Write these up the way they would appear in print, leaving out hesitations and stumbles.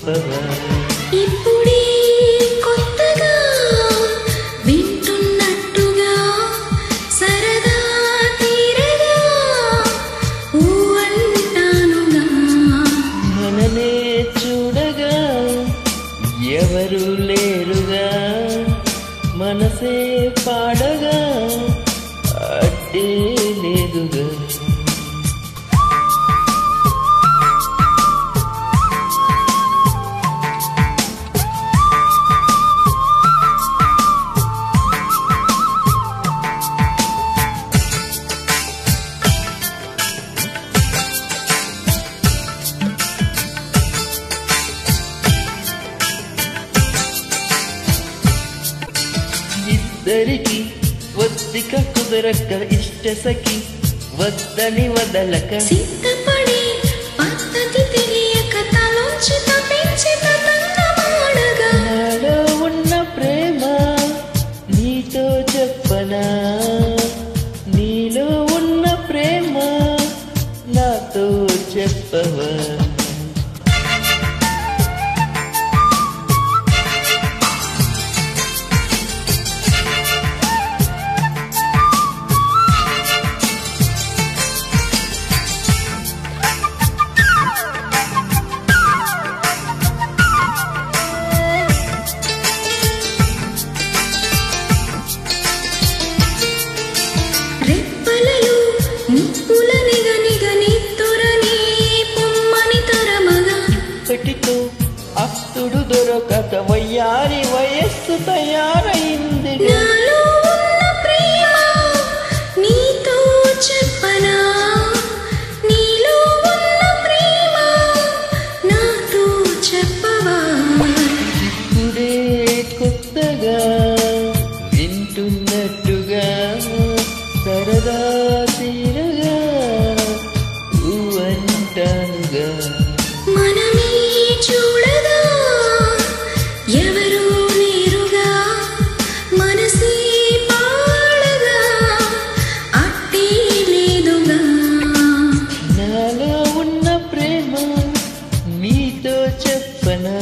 చెప్పవా ఇప్పుడే కొత్తగా వింటున్నట్టుగా సరదా తీరగా ఊ అంటానుగా మననే చూడగా ఎవరు లేరుగా మనసే పాడగా అడ్డే లేదుగా ఇద్దరికి ఒత్తిక కుదరక ఇష్ట సఖి వద్దని వదలక సిద్ధపడి పద్ధతి తెలియక తలోంచి తప్పించి తతంగమాడగా నాలో ఉన్న ప్రేమ నీతో చెప్పనా నీలో ఉన్న ప్రేమ నాతో చెప్పవా రెప్పలలో నిప్పుల నిగనిగని తొరని పొమ్మని తరమగా ఇప్పటితో అస్తుడు దొరకక వయ్యారి వయస్సు తయారైంది నాలో ఉన్న ప్రేమ నీతో చెప్పనా నీలో ఉన్న ప్రేమ నాతో చెప్పవా ఇప్పుడే కొత్తగా వింటున్నట్టుగా సరదా తీరగా ఊ అంటానుగా మనమే చూడగా ఎవరూ లేరుగా మనసే పాడగా అట్టే లేదుగా నాలో ఉన్న ప్రేమ మీతో చెప్పనా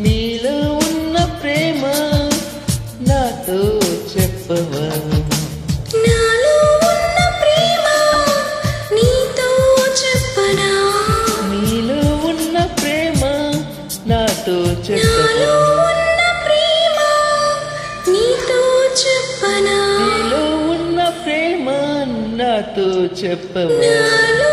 మీలో ఉన్న ప్రేమ నాతో చెప్పవా నాలో ఉన్న ప్రేమ నీతో చెప్పనా నీలో ఉన్న ప్రేమ నాతో నాలో చెప్పవా ఉన్న ప్రేమ నీతో చెప్పనా నీలో ఉన్న ప్రేమ నాతో చెప్పవా నాలో